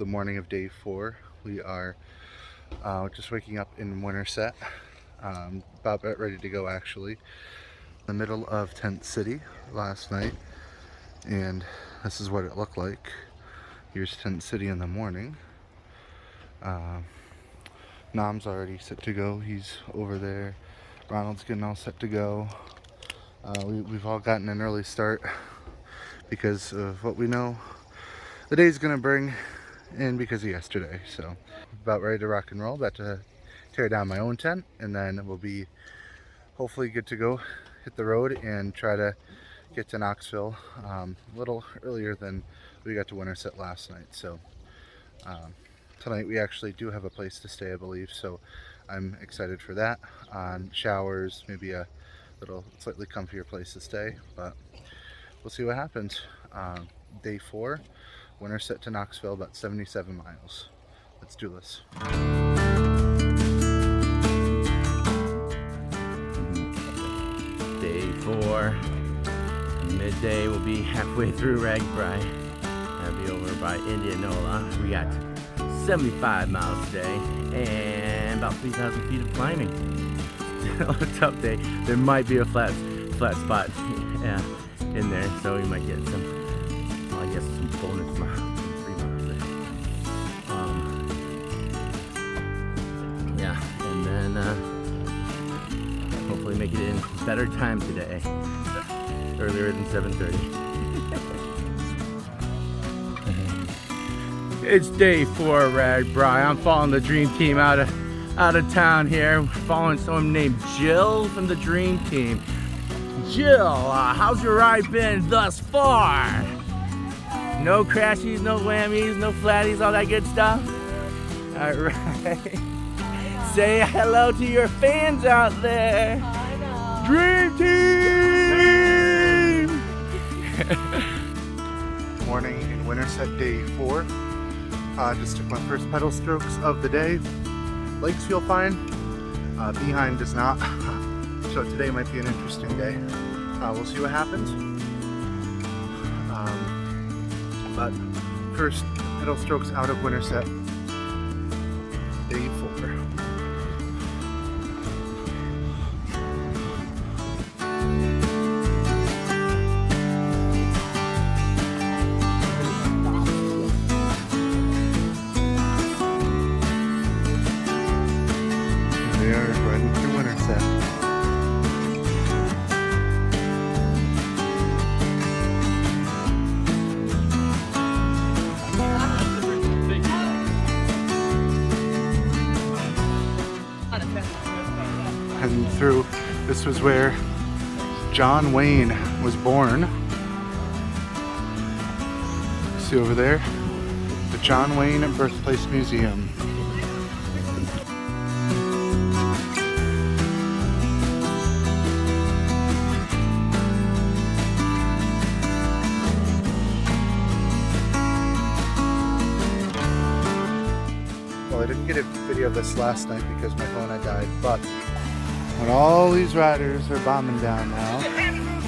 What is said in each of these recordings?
the morning of day 4. We are just waking up in Winterset, about ready to go actually. In the middle of Tent City last night, and this is what it looked like. Here's Tent City in the morning. Nam's already set to go, he's over there. Ronald's getting all set to go. We've all gotten an early start because of what we know the day's gonna bring, and because of yesterday. So about ready to rock and roll, about to tear down my own tent, and then we'll be hopefully good to go, hit the road and try to get to Knoxville a little earlier than we got to Winterset last night. So tonight we actually do have a place to stay, I believe, so I'm excited for that. Showers, maybe a little slightly comfier place to stay, but we'll see what happens. Day 4, Winterset to Knoxville, about 77 miles. Let's do this. Day 4, midday. We'll be halfway through RAGBRAI. That'll be over by Indianola. We got 75 miles today and about 3,000 feet of climbing. A tough day. There might be a flat spot in there, so we might get some, well, I guess some bonus miles, some free miles there. Yeah, and then hopefully make it in better time today, earlier than 7:30. It's day 4 of RAGBRAI. I'm following the dream team out of town here. Following someone named Jill from the dream team. Jill, how's your ride been thus far? No crashies, no whammies, no flatties, all that good stuff? All right. Say hello to your fans out there. Dream team! Morning in Winterset, day 4. Just took my first pedal strokes of the day. Legs feel fine, behind does not. So today might be an interesting day. We'll see what happens. But first pedal strokes out of Winterset, day 4. Heading through, this was where John Wayne was born. See over there, the John Wayne Birthplace Museum. Well, I didn't get a video of this last night because my phone had died, but when all these riders are bombing down now,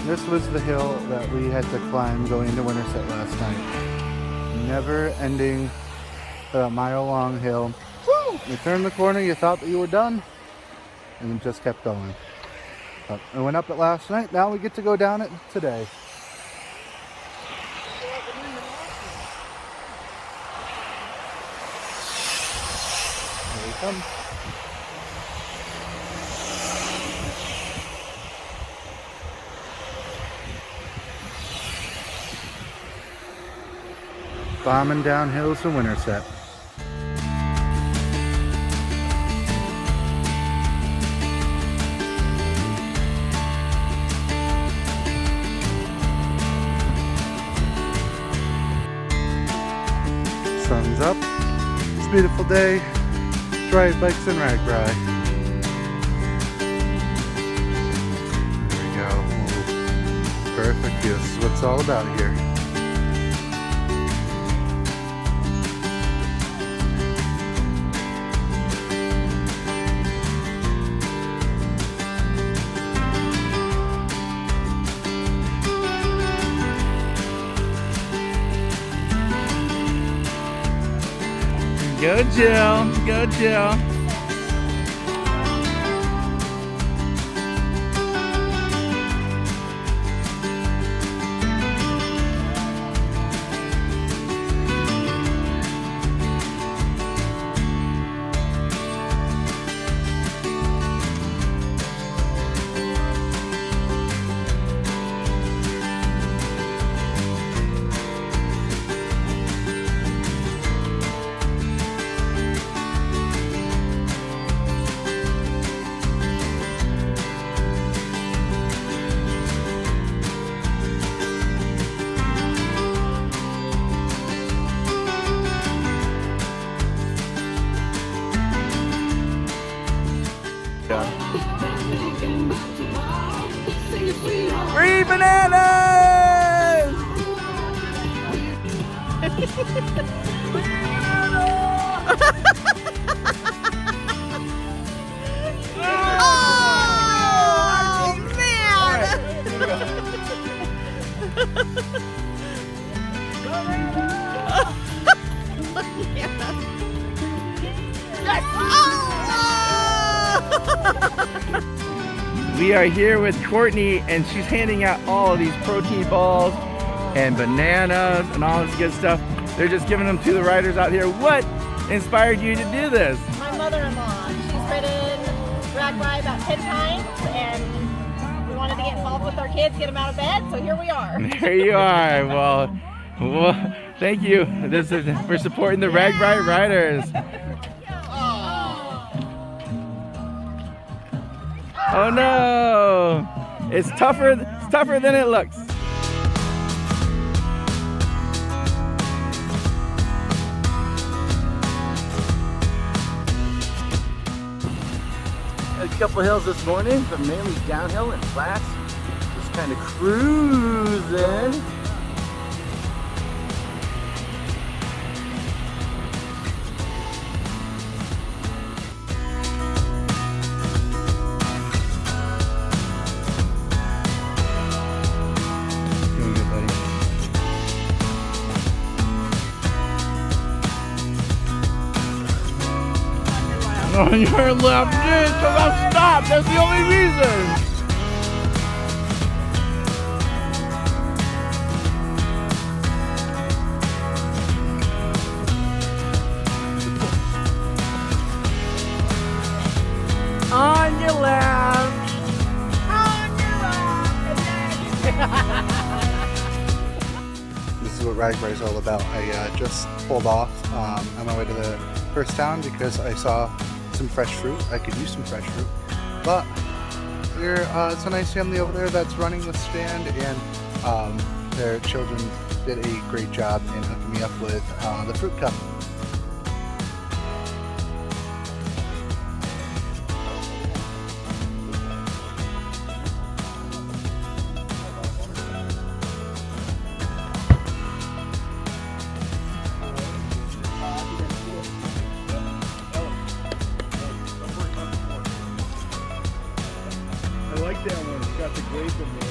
this was the hill that we had to climb going into Winterset last night. Never ending, mile-long hill. Woo! You turned the corner, you thought that you were done, and it just kept going. But we went up it last night, now we get to go down it today. Here we come. Bombing down hills to Winterset. Sun's up. It's a beautiful day. Ride bikes in RAGBRAI. There we go. Ooh, perfect view. This is what it's all about here. Go Jill, go Jill. Free bananas! Oh, man! We are here with Courtney, and she's handing out all of these protein balls and bananas and all this good stuff. They're just giving them to the riders out here. What inspired you to do this? My mother-in-law, she's ridden RAGBRAI about 10 times, and we wanted to get involved with our kids, get them out of bed, so here we are. There you are. Well, thank you. This is for supporting the RAGBRAI riders. Oh no! It's tougher than it looks. A couple hills this morning, but mainly downhill and flats. Just kind of cruising. On your left, dude, because I'm stopped. That's the only reason. On your left. On your left. This is what RAGBRAI is all about. I just pulled off on my way to the first town because I saw some fresh fruit. I could use some fresh fruit, but it's a nice family over there that's running the stand, and their children did a great job in hooking me up with the fruit cup. I like that one. It's got the grape in there.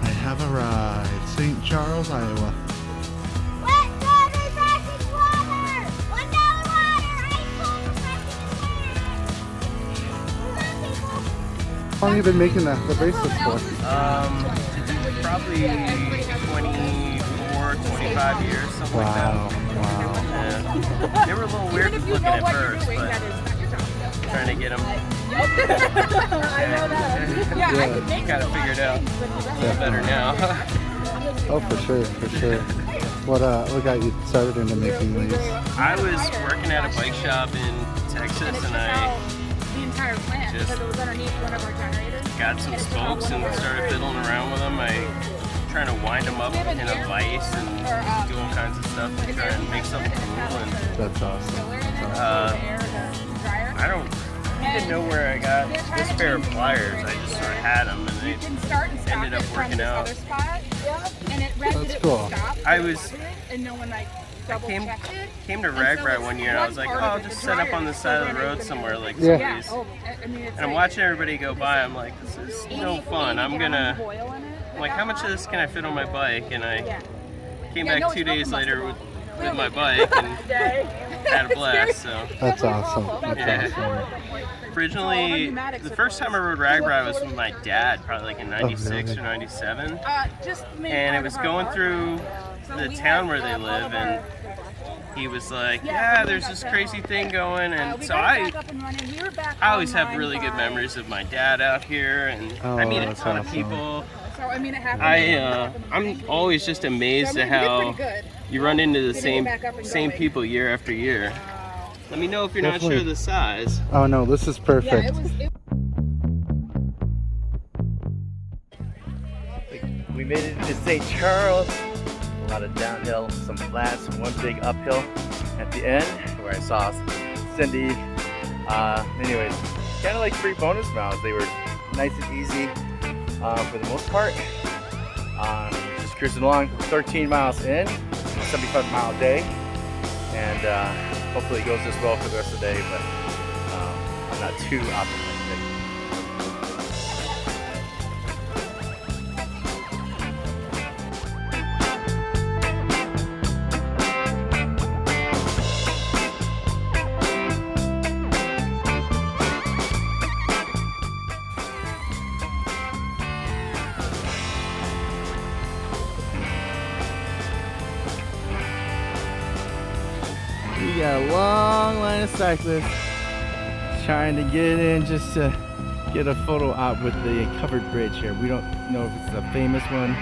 I have arrived, St. Charles, Iowa. Wet, good, refreshing water! $1 water! Ice cold, refreshing water! How long have you been making the bracelets for? Probably 24, 25 years, something like that. Wow. Yeah. They were a little weird looking at first, but trying to get them kind of figured out a little better now. Oh, for sure. What got you started into making these? I was working at a bike shop in Texas, and I the entire plant just because it was underneath one of our generators. got some spokes and started fiddling around with them. Trying to wind them up in a vise and do all kinds of stuff to try and make something cool. And That's awesome. I didn't know where I got this pair of pliers. I just sort of had them, and they ended up working out. That's cool. I was And no one like double checked it. came to RAGBRAI one year, and I was like, oh, I'll just set up on the side of the road somewhere like Yeah. some of these. And I'm watching everybody go by. I'm like, this is no fun. I'm like, how much of this can I fit on my bike? And I Came back 2 days later with my bike and had a blast. So That's awesome. That's Yeah. awesome. originally, the first time I rode RAGBRAI was with my dad, probably like in '96 really? or '97, Just and it was going through the town where they live, and he was like, "Yeah, there's this crazy thing going," and so I always have really good memories of my dad out here, and I meet a that's ton of awesome. people. So I mean, it happened. I'm always just amazed at how you run into the same people year after year. Let me know if you're not Definitely. sure of the size. Oh no, this is perfect. We made it to St. Charles. A lot of downhill, some flats, one big uphill at the end where I saw Cindy. Anyways, kind of like 3 bonus rounds. They were nice and easy for the most part. Just cruising along, 13 miles in, 75-mile day, and hopefully it goes this well for the rest of the day, but I'm not too optimistic. We got a long line of cyclists trying to get in just to get a photo op with the covered bridge here. We don't know if it's a famous one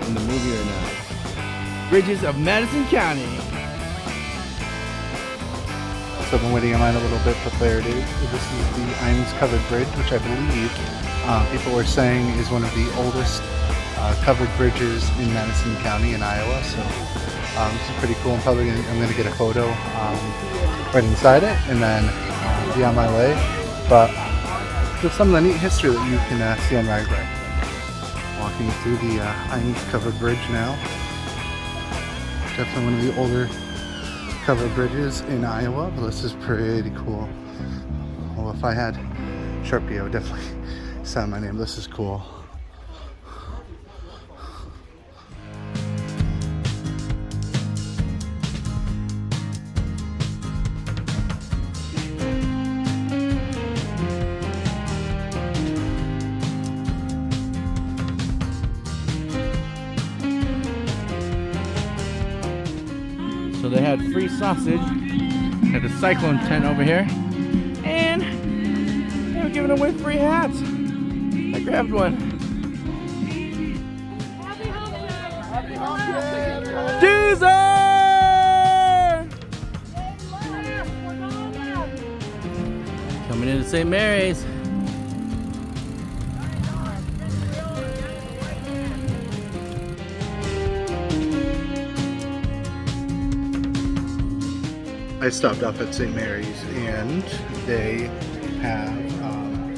in the movie or not. Bridges of Madison County. So I've been waiting in line a little bit, but there it is. This is the Imes Covered Bridge, which I believe people were saying is one of the oldest covered bridges in Madison County in Iowa. So this is pretty cool. I'm going to get a photo right inside it and then be on my way. But there's some of the neat history that you can see on RAGBRAI. Walking through the Imes Covered Bridge now. Definitely one of the older covered bridges in Iowa, but this is pretty cool. Well, if I had Sharpie, I would definitely sign my name. This is cool. So they had free sausage at the cyclone tent over here, and they were giving away free hats. I grabbed one. Doozer! Coming into St. Mary's. I stopped off at St. Mary's and they have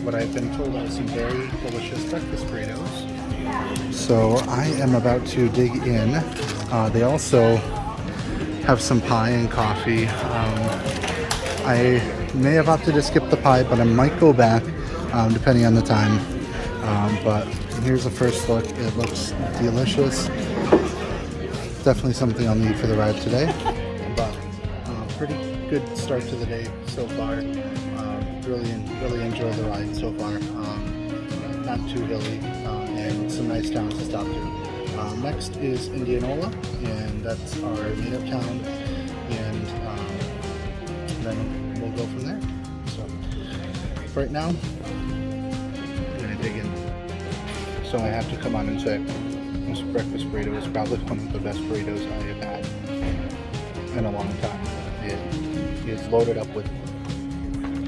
what I've been told are some very delicious breakfast burritos. So I am about to dig in. They also have some pie and coffee. I may have opted to skip the pie, but I might go back depending on the time. But here's a first look. It looks delicious. Definitely something I'll need for the ride today. But pretty good start to the day so far. Really enjoyed the ride so far. Not too hilly, and some nice towns to stop to. Next is Indianola, and that's our native town, and then we'll go from there. So right now, I'm gonna dig in. So I have to come on and say this breakfast burrito is probably one of the best burritos I have had in a long time. It is loaded up with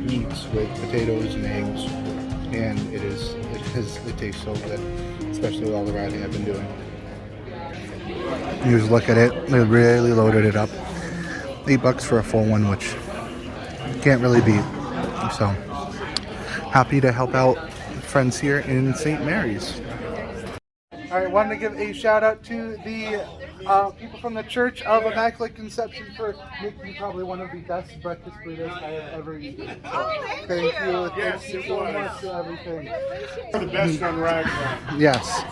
meats, with potatoes and eggs, and it tastes so good, especially with all the riding I've been doing. You just look at it, they really loaded it up. $8 for a full one, which you can't really beat. So happy to help out friends here in St. Mary's. All right, wanted to give a shout out to the people from the Church of Immaculate Conception for making probably one of the best breakfast burritos I have ever eaten. Thank you. Thank you so much for everything. The best on RAGBRAI. Yes.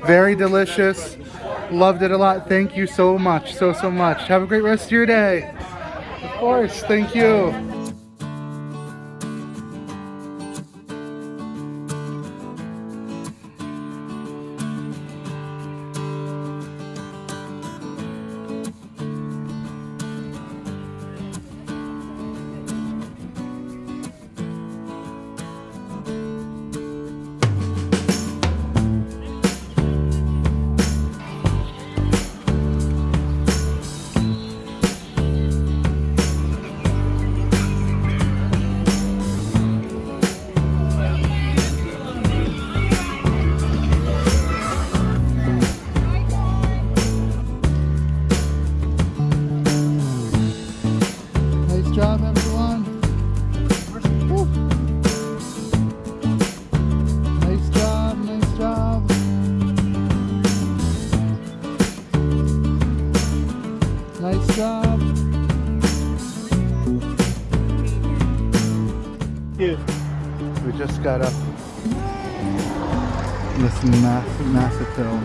Very delicious. Loved it a lot. Thank you so much. So much. Have a great rest of your day. Of course. Thank you. Nice job, everyone. Woo. Nice job, nice job. Nice job. We just got up this massive hill.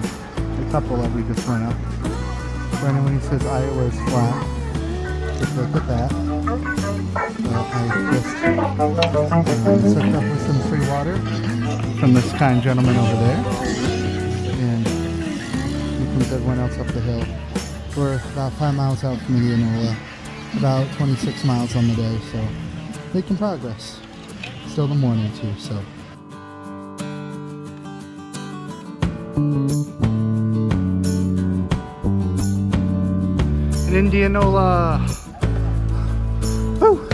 A couple that we just went up. For anyone who says Iowa is flat, just look at that. I just hooked up with some free water from this kind gentleman over there. And here comes everyone else up the hill. We're about 5 miles out from Indianola, about 26 miles on the day, so making progress. Still the morning too, so. In Indianola. Woo!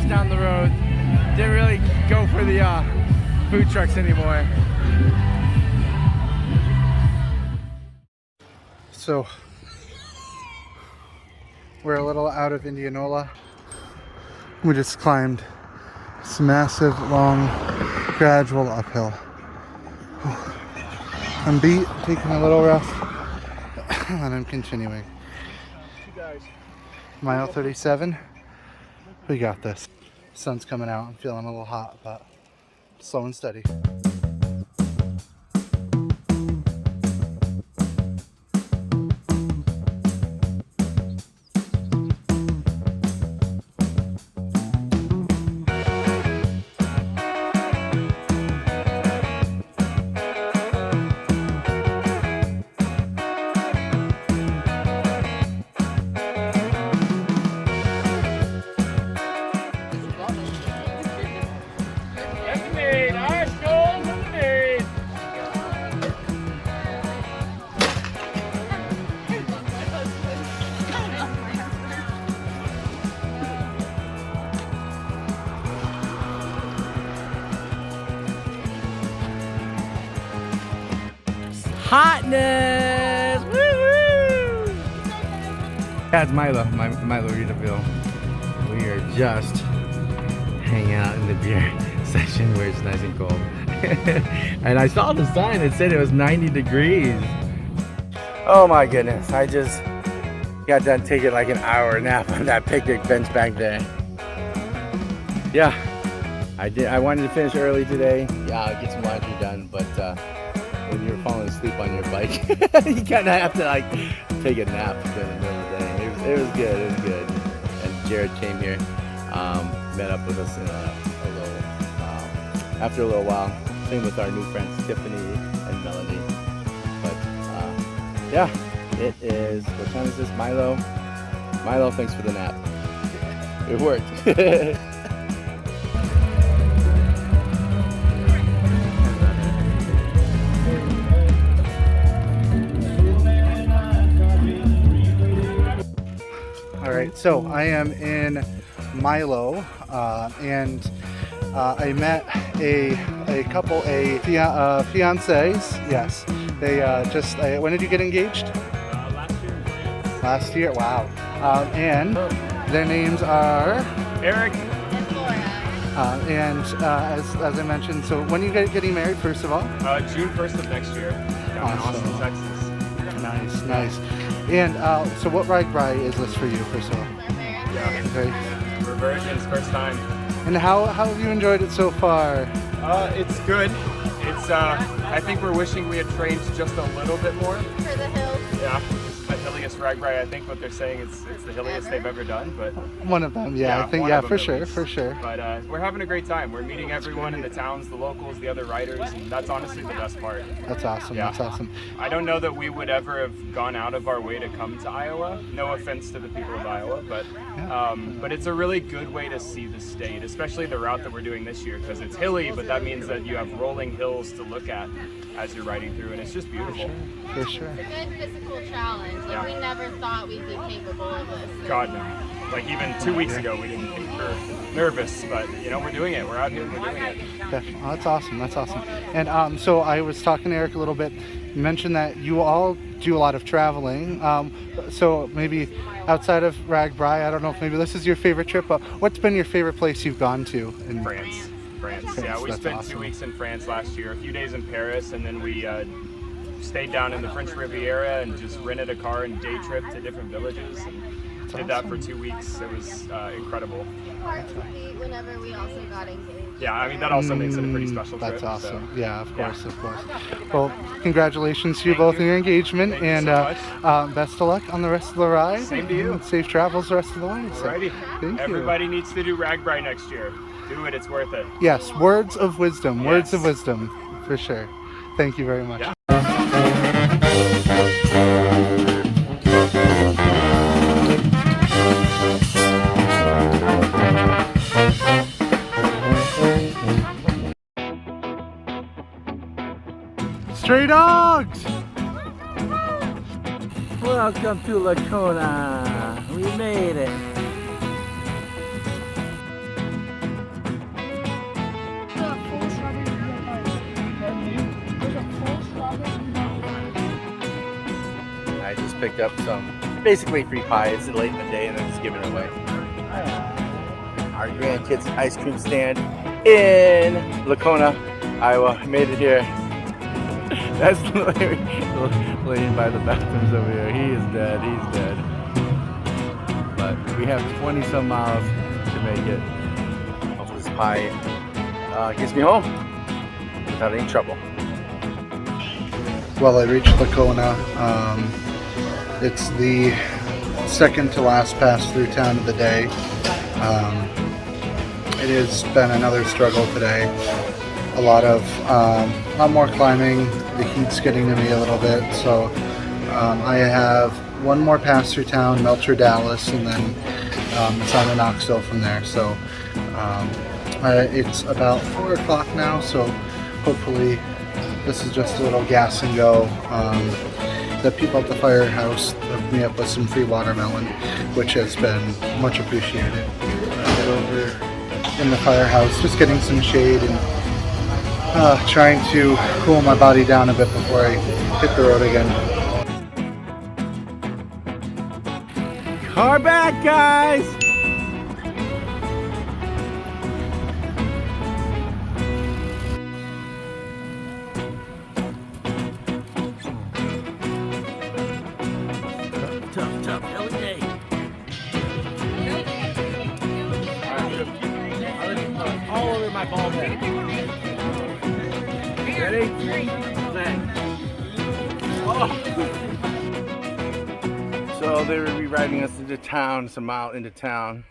Down the road. Didn't really go for the food trucks anymore. So we're a little out of Indianola. We just climbed this massive, long, gradual uphill. I'm beat, taking a little rest, and I'm continuing. Mile 37. We got this. Sun's coming out. I'm feeling a little hot, but slow and steady. Hotness! Woo-hoo! That's Milo, Milo Eddyville. We are just hanging out in the beer section where it's nice and cold. And I saw the sign that said it was 90 degrees. Oh my goodness, I just got done taking like an hour nap on that picnic bench back there. Yeah, I wanted to finish early today. Yeah, I'll get some laundry done, but when you're falling asleep on your bike, you kind of have to like take a nap in the middle of the day. It was good, it was good. And Jarrod came here, met up with us in after a little while. Same with our new friends Tiffany and Melanie. But yeah, it is, what time is this? Milo, thanks for the nap. It worked. All right, so I am in Milo, and I met a couple, fiancés. Yes, they when did you get engaged? Last year in France. Last year. Wow. And their names are Eric. and as I mentioned, so when are you guys getting married? First of all. June 1st of next year. Down in Awesome. Austin, Texas. Nice, nice. And so what RAGBRAI is this for you, first of all? Yeah. Okay. We're virgins, first time. And how have you enjoyed it so far? It's good. It's I think we're wishing we had trained just a little bit more. For the hills. Yeah. At hilliest RAGBRAI, I think what they're saying it's the hilliest they've ever done, but One of them, yeah. I think, one yeah, of them for at sure, least. for sure. But we're having a great time. We're meeting everyone in the towns, the locals, the other riders, and that's honestly the best part. That's awesome. Yeah. That's awesome. I don't know that we would ever have gone out of our way to come to Iowa. No offense to the people of Iowa, but it's a really good way to see the state, especially the route that we're doing this year, because it's hilly, but that means that you have rolling hills to look at as you're riding through, and it's just beautiful. For sure. It's a good physical challenge. Like, Yeah. we never thought we'd be capable of this. God, no. Like even 2 weeks ago, we didn't think we were nervous, but you know, we're doing it. We're out here, we're doing it. Definitely. Oh, that's awesome. That's awesome. And so I was talking to Eric a little bit. You mentioned that you all do a lot of traveling. So maybe outside of RAGBRAI, I don't know if maybe this is your favorite trip, but what's been your favorite place you've gone to in France. Yeah, we That's spent awesome. 2 weeks in France last year, a few days in Paris, and then we stayed down in the French Riviera and just rented a car and day trip to different villages and did that for 2 weeks. It was incredible. Hard to beat whenever we also got engaged. Yeah, I mean, that also makes it a pretty special trip. That's awesome. So. Yeah, of Yeah. course, of course. Well, congratulations to you Thank both you. in your engagement, Thank you and so best of luck on the rest of the ride. Same to you. And safe travels the rest of the way. So, Alrighty. thank you. Everybody needs to do RAGBRAI next year. Do it, it's worth it. Yes, words of wisdom. Words of Yes. wisdom, for sure. Thank you very much. Yeah. Stray dogs! Welcome to Lacona. We made it. I just picked up some basically free pie. It's late in the day and I'm just giving it away. Our grandkids ice cream stand in Lacona, Iowa. Made it here. That's Larry laying by the bathrooms over here. He is dead. He's dead. But we have 20 some miles to make it. Hopefully this pie gets me home without any trouble. Well, I reached Lacona. It's the second to last pass through town of the day. It has been another struggle today. A lot more climbing. The heat's getting to me a little bit, so I have one more pass through town, Melcher-Dallas, and then it's on to Knoxville from there. So it's about 4 o'clock now, so hopefully this is just a little gas and go. The people at the firehouse hooked me up with some free watermelon, which has been much appreciated. Get over in the firehouse, just getting some shade and trying to cool my body down a bit before I hit the road again. Car back, guys! Tough, LA day. All over my ball head. Ready? Oh. So they were re-riding us into town, it's a mile into town.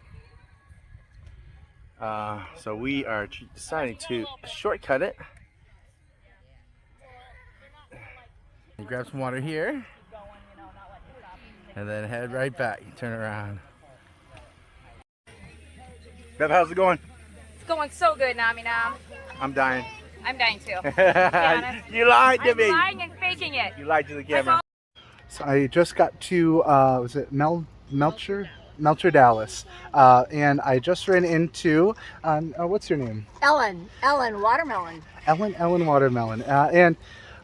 So we are deciding to shortcut it. Grab some water here. And then head right back, turn around. Bev, how's it going? It's going so good, Nami Nam. I'm dying. I'm dying too. honest. You lied to I'm me. lying and faking it. You lied to the camera. So I just got to, was it Melcher? Melcher-Dallas, and I just ran into, what's your name? Ellen Watermelon. Ellen Watermelon. And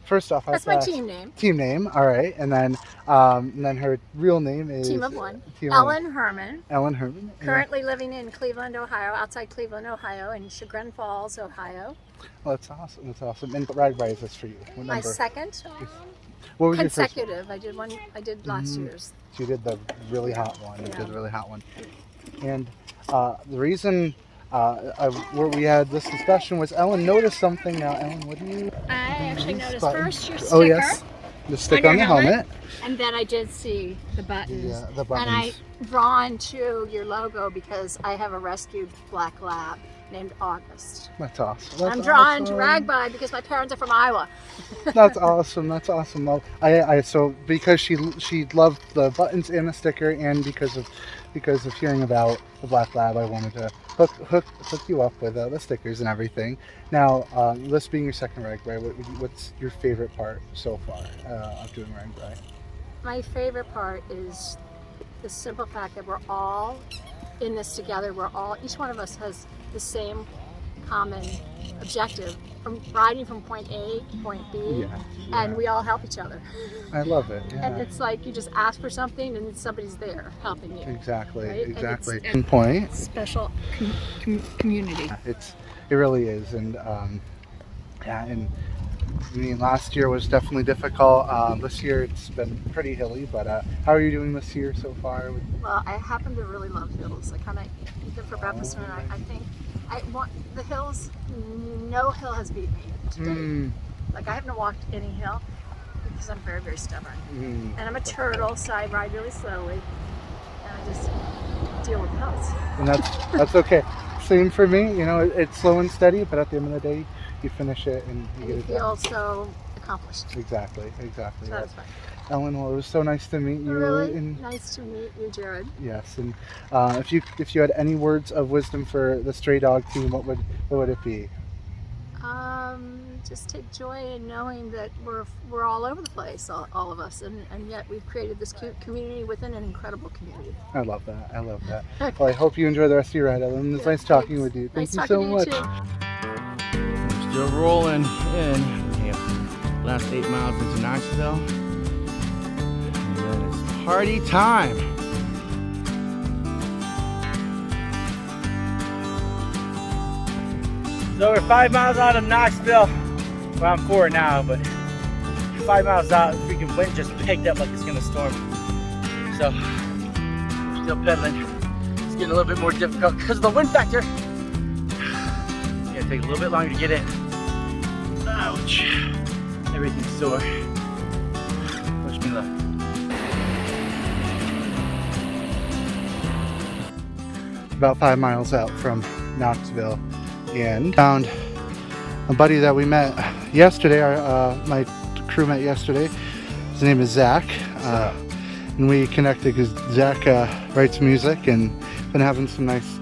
first off, That's my team name. Team name, all right. And then her real name is Team of one. Team Ellen Herman. Ellen Herman. Currently living in Cleveland, Ohio, outside Cleveland, Ohio, in Chagrin Falls, Ohio. Well, that's awesome. That's awesome. And RAGBRAI is this for you? What My number? second. What was Consecutive. I did one. I did last year's. You did the really hot one. Yeah. You did the really hot one. And the reason where we had this discussion was Ellen noticed something. Now, Ellen, what do you? I actually noticed button? first your sticker. Oh yes, the stick on the helmet. And then I did see the buttons. Yeah, the buttons. And I drawn to your logo because I have a rescued black lab named August. That's awesome. I'm drawn to RAGBRAI because my parents are from Iowa. That's awesome. That's awesome. Well, so because she loved the buttons and the sticker, and because of hearing about the black lab, I wanted to hook you up with the stickers and everything. Now, this being your second RAGBRAI, what's your favorite part so far of doing RAGBRAI? My favorite part is the simple fact that we're all in this together. Each one of us has the same common objective, from riding from point A to point B, and we all help each other. I love it. Yeah. And it's like you just ask for something and somebody's there helping you. Exactly. Right? Exactly. And it's Point. Special community. It really is, and and I mean, last year was definitely difficult. This year it's been pretty hilly, but how are you doing this year so far? Well, I happen to really love hills. I kind of eat them for breakfast, and I think I want the hills. No hill has beat me today. Like I haven't walked any hill because I'm very, very stubborn, and I'm a turtle, so I ride really slowly, and I just deal with hills. And that's okay. Same for me. You know, it's slow and steady, but at the end of the day, you finish it and you get it done. You feel so accomplished. Exactly. Satisfied. Ellen, well, it was so nice to meet you. Really nice to meet you, Jarrod. Yes, and if you had any words of wisdom for the stray dog team, what would it be? Just take joy in knowing that we're all over the place, all of us, and yet we've created this cute community within an incredible community. I love that. Well, I hope you enjoy the rest of your ride, Ellen. It's nice talking with you. Thank you so much. We're still rolling in. Last 8 miles into Knoxville. And then it's party time. So we're 5 miles out of Knoxville. Well, I'm 4 now, but 5 miles out, freaking wind just picked up like it's gonna storm. So we're still pedaling. It's getting a little bit more difficult because of the wind factor. It's gonna take a little bit longer to get in. Ouch. Everything's sore. Wish me luck. About 5 miles out from Knoxville, and found a buddy that we met yesterday. My crew met yesterday. His name is Zach, and we connected because Zach writes music and been having some nice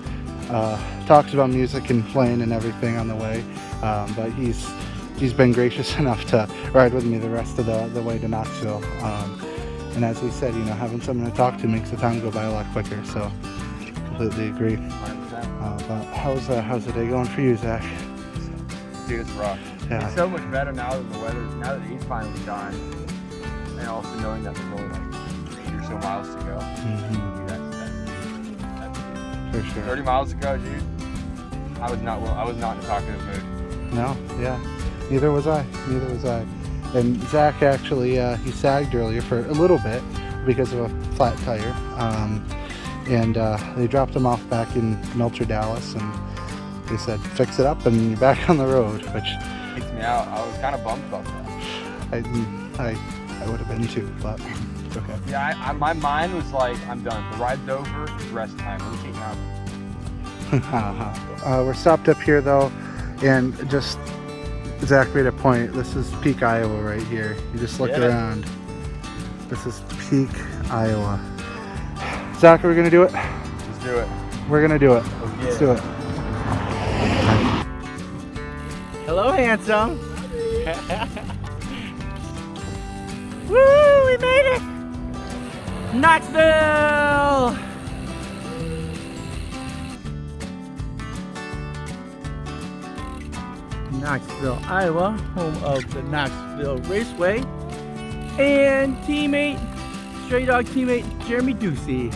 talks about music and playing and everything on the way. But he's been gracious enough to ride with me the rest of the way to Knoxville. And as we said, you know, having someone to talk to makes the time go by a lot quicker. So completely agree. But how's the day going for you, Zach? Dude, it's rough. Yeah. It's so much better now that the weather, now that he's finally gone, and also knowing that there's only like 8 or so miles to go. Dude, that's For sure. 30 miles ago, dude, I was not in a talkative mood. No, yeah. Neither was I. And Zach actually, he sagged earlier for a little bit because of a flat tire. And they dropped him off back in Melcher-Dallas, and they said, fix it up and you're back on the road, which Freaked me out. I was kind of bummed about that. I would have been too, but it's okay. Yeah, my mind was like, I'm done. The ride's over. It's rest time. Let me take now. We're stopped up here though, and just Zach made a point. This is peak Iowa right here. You just look around. This is peak Iowa. Zach, are we gonna do it? Let's do it. We're gonna do it. Let's do it. Hello, handsome. Woo, we made it! Knoxville! Knoxville, Iowa, home of the Knoxville Raceway, and teammate, stray dog teammate, Jeremy Ducey.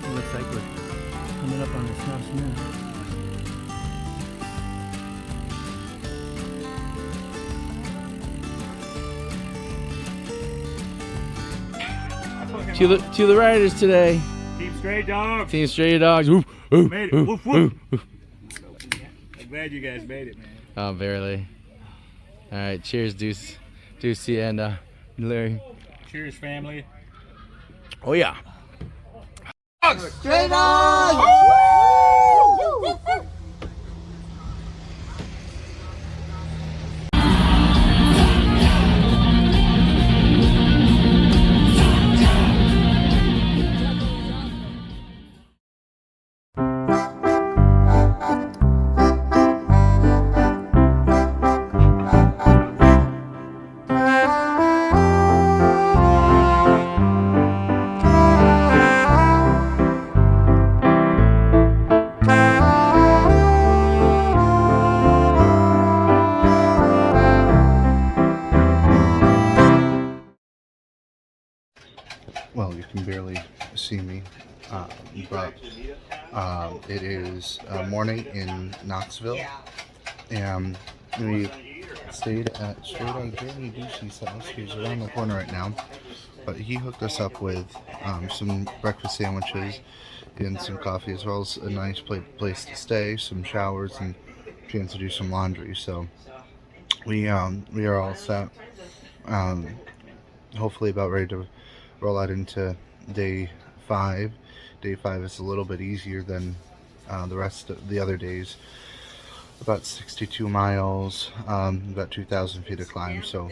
It looks like we're coming up on his house now. To the riders today. Team Stray Dogs. Team Stray Dogs. Woof, woof, Made it. woof, Woof, woof, woof. woof. I'm glad you guys made it, man. Oh, barely. All right, cheers, Ducey and Larry. Cheers, family. Oh yeah. Stray Dogs! Well, you can barely see me, but it is morning in Knoxville, and we stayed at Stray Dog Jeremy Ducey's house. He's around the corner right now, but he hooked us up with some breakfast sandwiches and some coffee, as well as a nice place to stay, some showers, and a chance to do some laundry. So we are all set. Hopefully about ready to roll out into day 5. Day 5 is a little bit easier than the rest of the other days. About 62 miles, about 2,000 feet of climb, so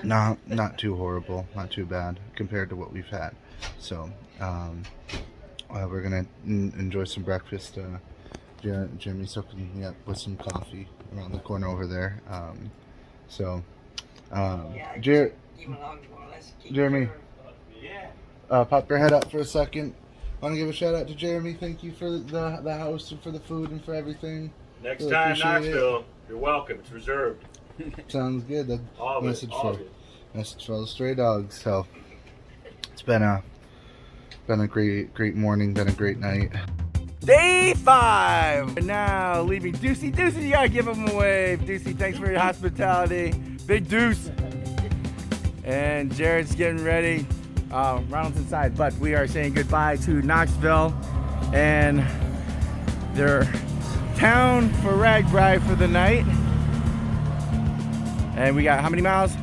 not too horrible, not too bad compared to what we've had. So we're gonna enjoy some breakfast. Jimmy's hooking me up with some coffee around the corner over there. Jeremy, pop your head up for a second. Want to give a shout out to Jeremy. Thank you for the house and for the food and for everything. Next Really time, appreciate Knoxville, you're welcome. It's reserved. Sounds good. That's All of it, message all for of it. message for all the stray dogs. So it's been a great morning. Been a great night. Day 5. And now leaving Ducey. Ducey, you gotta give him a wave. Ducey, thanks for your hospitality. Big Deuce. And Jarrod's getting ready. Ronald's inside, but we are saying goodbye to Knoxville and their town for RAGBRAI for the night. And we got how many miles?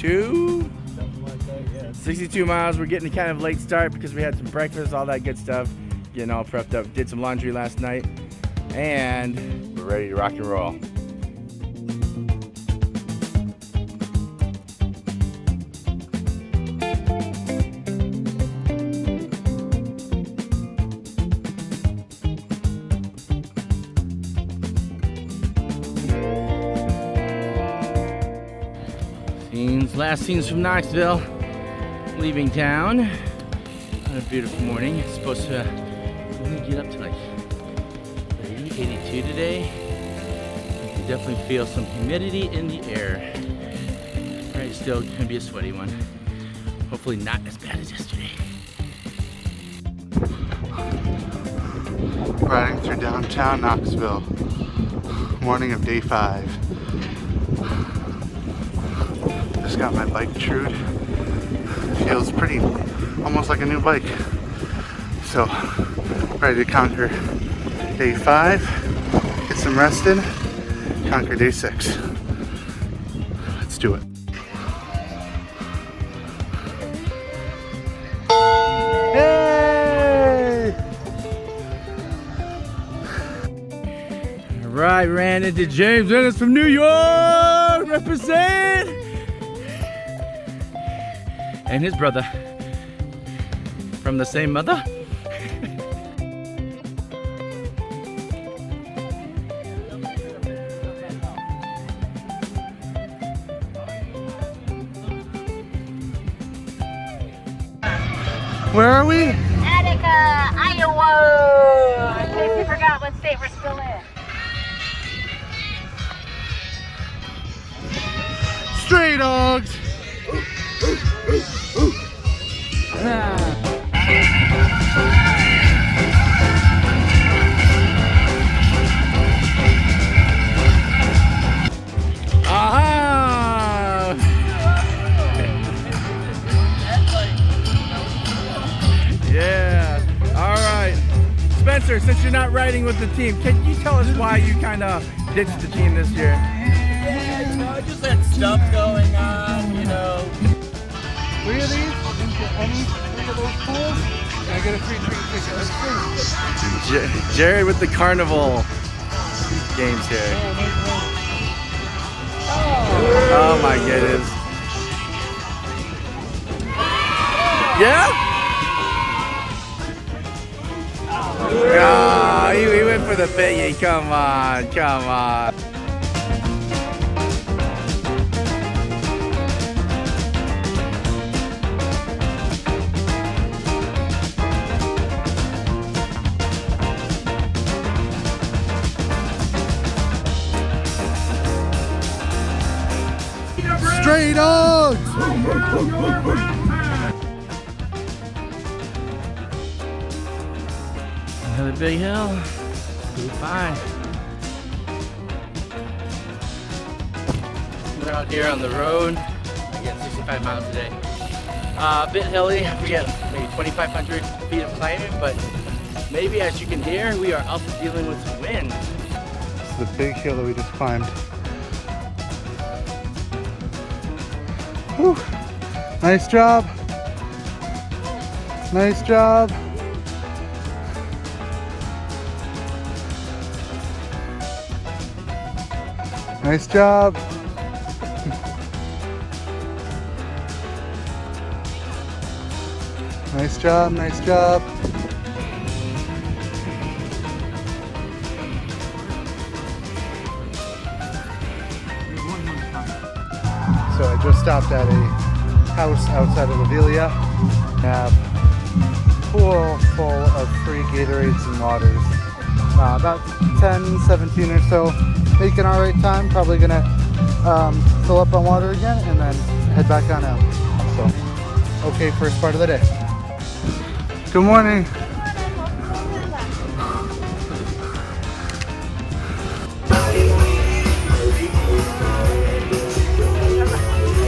62 miles. We're getting a kind of late start because we had some breakfast, all that good stuff, getting all prepped up. Did some laundry last night, and we're ready to rock and roll. Last scenes from Knoxville, leaving town on a beautiful morning. It's supposed to only get up to like 80, 82 today. You can definitely feel some humidity in the air. Right, still gonna be a sweaty one. Hopefully not as bad as yesterday. Riding through downtown Knoxville, morning of day 5. Just got my bike trued. Feels pretty, almost like a new bike. So, ready to conquer day 5, get some rest in, conquer day 6. Let's do it. Hey! All right, ran into James Ennis from New York, represent! And his brother from the same mother. Where are we? Attica, Iowa. In case you forgot. let's stay. We're still in. Stray dogs. Aha! Yeah. All right. Spencer, since you're not riding with the team, can you tell us why you kind of ditched the team this year? Yeah, you know, I just had stuff going on, you know. 3 of these into any 3 of those pools, and I get a free drink ticket. That's free. Jarrod with the carnival games here. Oh my goodness. Yeah? Oh, he went for the biggie. Come on, come on. Stray dogs! Another big hill. Group 5. We're out here on the road. Again, 65 miles a day. A bit hilly. We got maybe 2,500 feet of climbing, but maybe as you can hear, we are also dealing with some wind. This is the big hill that we just climbed. Whew. Nice job. Nice job. Nice job. Nice job, nice job. So I just stopped at a house outside of Leavilia. Have a pool full of free Gatorades and waters. About 10, 17 or so. Making all right time. Probably gonna fill up on water again and then head back on out. So, okay, first part of the day. Good morning.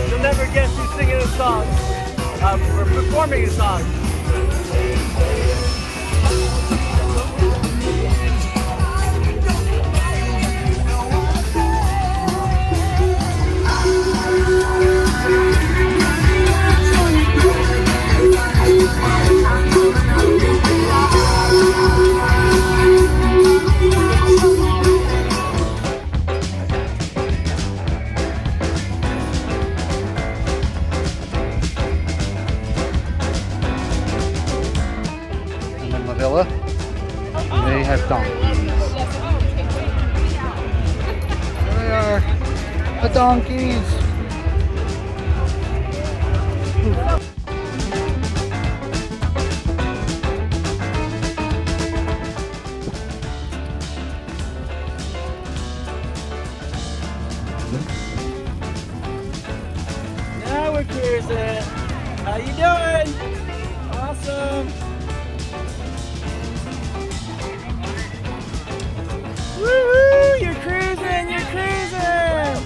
You'll never guess who's singing a song. We're performing a song. They have donkeys. There they are, the donkeys. Now we're cruising. How you doing? Awesome. Woo-hoo! You're cruising! You're cruising!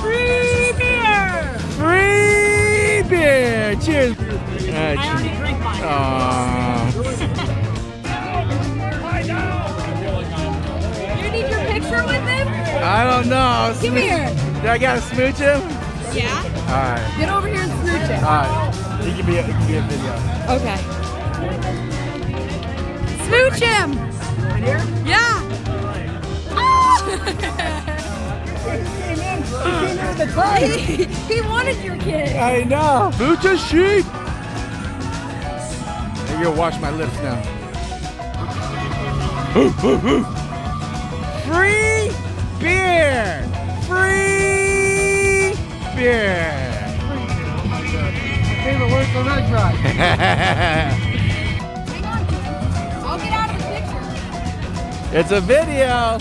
Free beer! Free beer! Cheers! I already drank mine. You need your picture with him? I don't know. Come here. Do I gotta smooch him? Yeah. Alright. Get over here and smooch him. Alright. It can be a video. Okay. Smooch him! Right here? Yeah! He wanted your kid! I know! Smooch a sheep! Maybe you'll wash my lips now. Free beer! Free beer! Favorite word for RAGBRAI. I'll It's a video.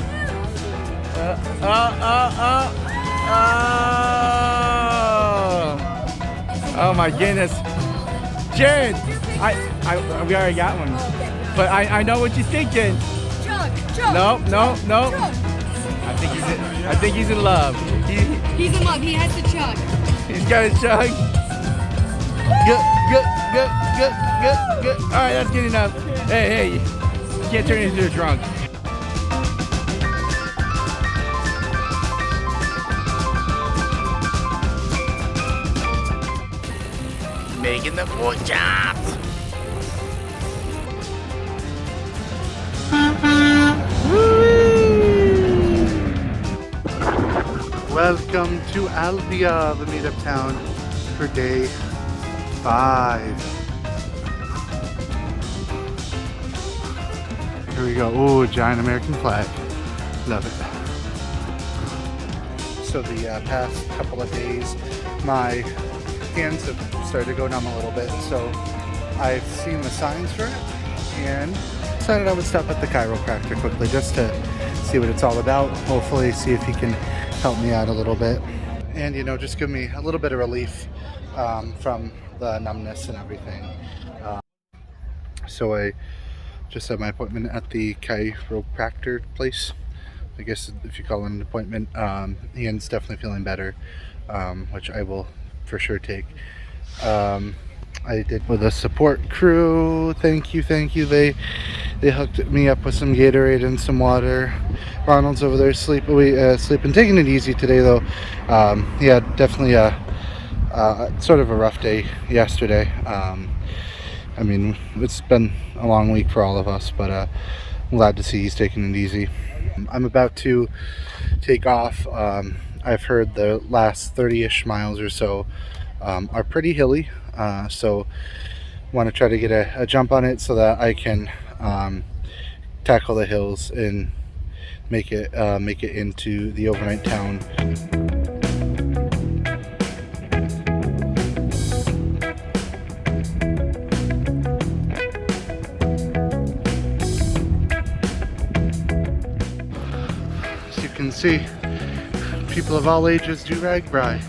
Oh my goodness. Jarrod, we already got one. But I know what you're thinking. No. I think he's in love. He's in love. He has to chug. He's got to chug. Good. All right, that's good enough. Hey, you can't turn into a drunk. Making the foot chops. Welcome to Albia, the meetup town, for day 5. Here we go. Ooh, giant American flag. Love it. So the past couple of days, my hands have started to go numb a little bit, so I've seen the signs for it and decided I would stop at the chiropractor quickly just to see what it's all about. Hopefully see if he can help me out a little bit and, you know, just give me a little bit of relief from the numbness and everything. So I just had my appointment at the chiropractor place, I guess if you call it an appointment. Ian's definitely feeling better, which I will for sure take. I did with a support crew. Thank you. They hooked me up with some Gatorade and some water. Ronald's over there sleeping, taking it easy today though. Yeah, definitely sort of a rough day yesterday. I mean, it's been a long week for all of us, but I'm glad to see he's taking it easy. I'm about to take off. I've heard the last 30-ish miles or so are pretty hilly, so want to try to get a jump on it so that I can tackle the hills and make it into the overnight town. As you can see, people of all ages do RAGBRAI.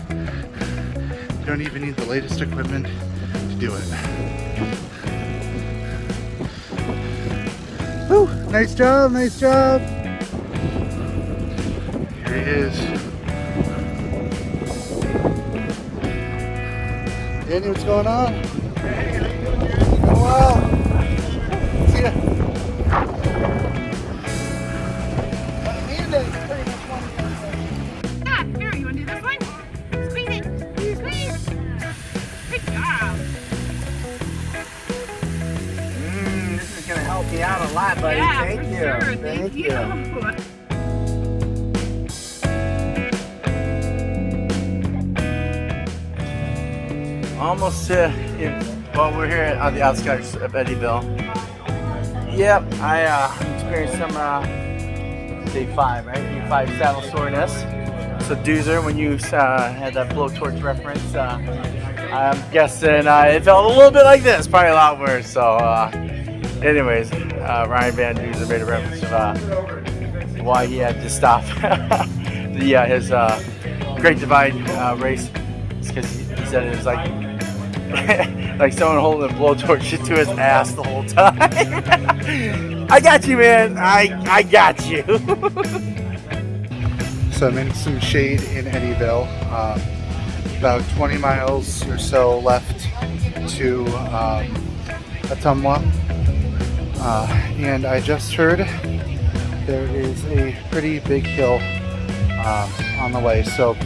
You don't even need the latest equipment to do it. Woo! Nice job! Here he is. Danny, what's going on? Hey, how you doing, dude? Oh, wow. See ya. Here, you want to do this one? Squeeze it. Squeeze. Good job. This is going to help me out a lot, buddy. Yeah, Thank you. Sure. Thank you. Almost well, we're here on the outskirts of Eddyville. Yep, I experienced some day 5, right? Day 5 saddle soreness. So Doozer, when you had that blowtorch reference, I'm guessing it felt a little bit like this, probably a lot worse. So anyways, Ryan Van Doozer made a reference of why he had to stop his Great Divide race. It's because he said it was like like someone holding a blowtorch to his ass the whole time. I got you, man. I got you. So I'm in some shade in Eddyville. About 20 miles or so left to Ottumwa. And I just heard there is a pretty big hill on the way. So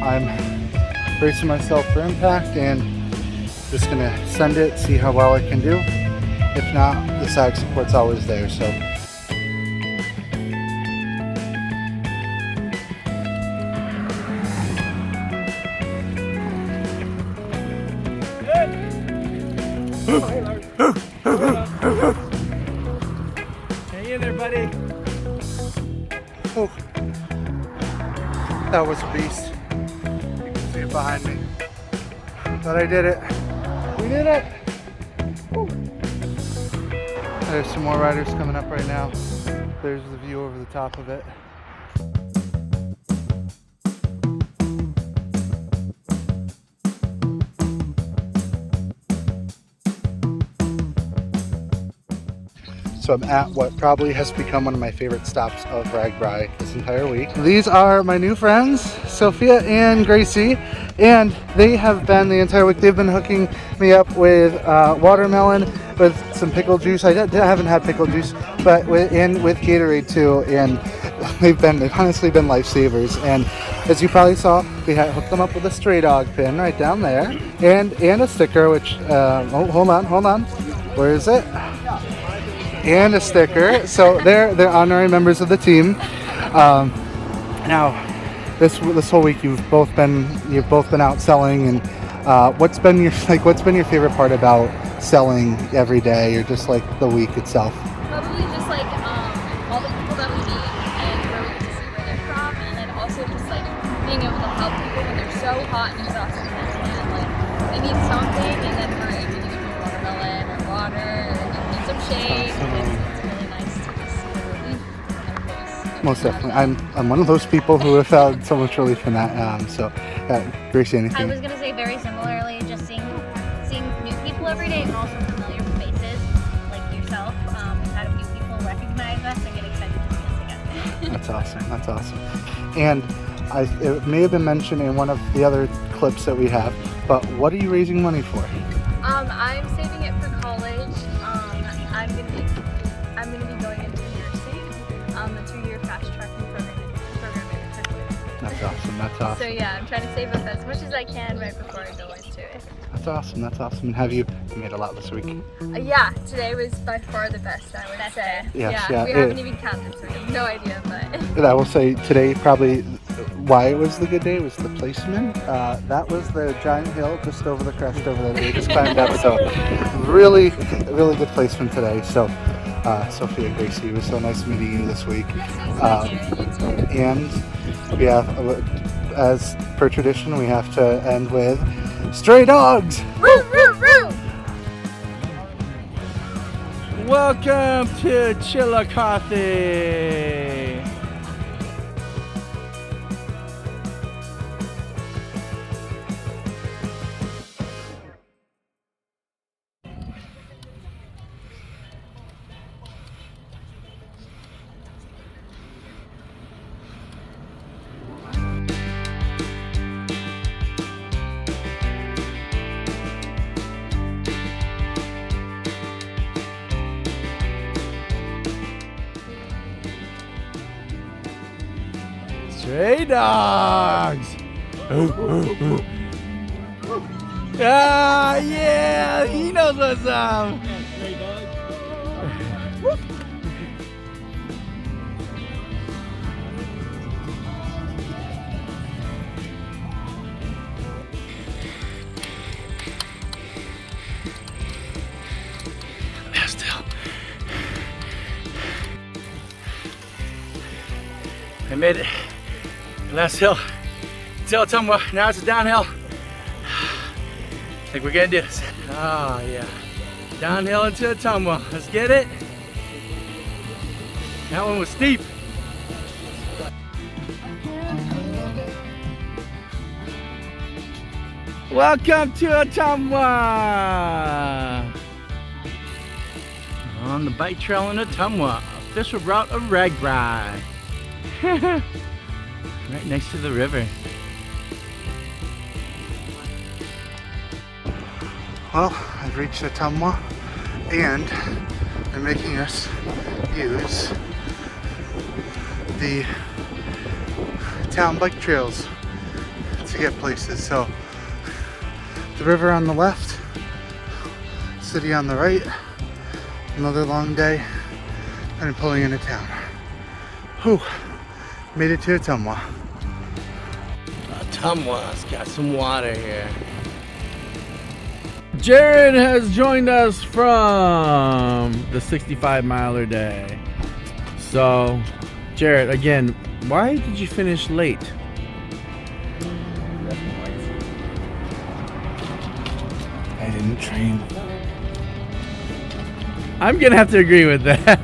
I'm bracing myself for impact and just gonna send it, see how well I can do. If not, the sag support's always there. So Hang in there, buddy. oh, that was a beast. You can see it behind me. But I did it. We did it! Woo. There's some more riders coming up right now. There's the view over the top of it. So I'm at what probably has become one of my favorite stops of RAGBRAI this entire week. These are my new friends, Sophia and Gracie, and they have been the entire week. They've been hooking me up with watermelon, with some pickle juice. I haven't had pickle juice, but with Gatorade too, and they've honestly been lifesavers. And as you probably saw, we had hooked them up with a stray dog pin right down there, and a sticker. Which hold on, where is it? And a sticker. So they're honorary members of the team. Now, this whole week you've both been out selling, and what's been your favorite part about selling every day, or just like the week itself? Probably just like all the people that we meet and where we get to see where they're from, and then also just like being able to help people when they're so hot and exhausted and like they need something, and then we're able to give them watermelon or water or give them some shade. It's really nice to just see the relief in their face. Most definitely. I'm one of those people who have found so much relief in that. Gracie, anything? I was gonna say very similarly, just seeing new people every day, and also familiar faces like yourself. We've had a few people recognize us and get excited to see us again. That's awesome. And it may have been mentioned in one of the other clips that we have, but what are you raising money for? I'm saving it for college. I'm gonna be going into nursing, a 2-year fast tracking program in Eddyville. That's awesome. So yeah, I'm trying to save up as much as I can right before I go into it. That's awesome. And have you made a lot this week? Yeah, today was by far the best, I would say. Yes, we haven't even counted, so we have no idea, but... I will say today probably why it was the good day was the placement. That was the giant hill just over the crest over there that we just climbed up. So really good placement today. So Sophia and Gracie, it was so nice meeting you this week. And we have, as per tradition, we have to end with stray dogs. Woo, woo, woo! Welcome to Chillicothe. Stray dogs. Yeah, he knows what's up. I made it. Last hill, it's Ottumwa. Now it's a downhill. I think we're gonna do this. Oh yeah, downhill into Ottumwa. Let's get it. That one was steep. Welcome to Ottumwa. On the bike trail in Ottumwa, official route of RAGBRAI. Right next to the river. Well, I've reached Ottumwa, and they're making us use the town bike trails to get places. So the river on the left, city on the right, another long day, and pulling into town. Whew, made it to Ottumwa. Ottumwa's got some water here. Jarrod has joined us from the 65-miler day. So, Jarrod, again, why did you finish late? I didn't train. I'm gonna have to agree with that.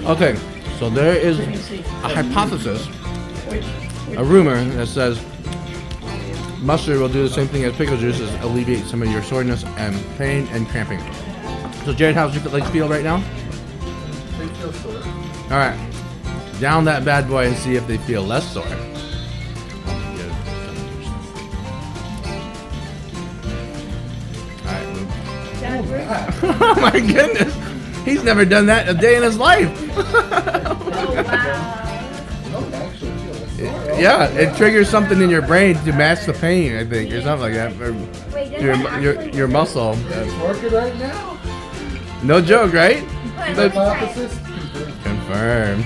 Okay, so there is a hypothesis, a rumor that says mustard will do the same thing as pickle juice, is alleviate some of your soreness and pain and cramping. So Jared, how's your legs feel right now? They feel sore. All right, down that bad boy and see if they feel less sore. Oh my goodness, he's never done that a day in his life. Yeah, it triggers something in your brain to match the pain, I think, or something like that. Or your muscle. Working right now. No joke, right? Hypothesis confirmed.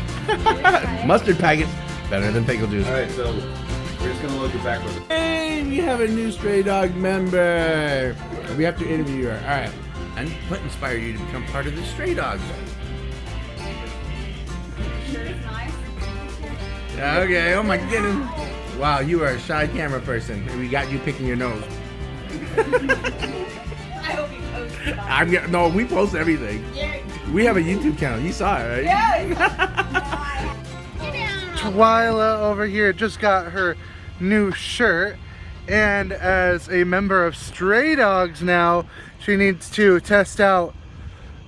Mustard packets better than pickle juice. All right, so we're just gonna look it backwards. Hey, we have a new stray dog member. We have to interview her. All right. And what inspired you to become part of the Stray Dogs? Okay, oh my goodness. Wow, you are a shy camera person. We got you picking your nose. I hope you post it. No, we post everything. Yeah. We have a YouTube channel. You saw it, right? Yeah. Twyla over here just got her new shirt, and as a member of Stray Dogs now, she needs to test out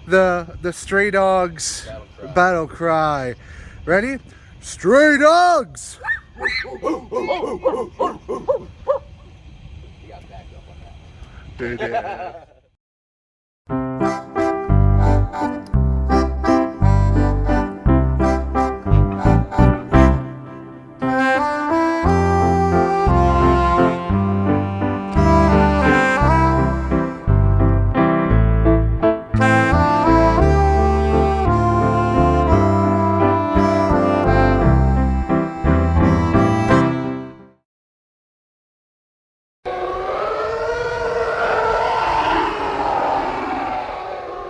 the Stray Dogs battle cry. Ready? Stray Dogs!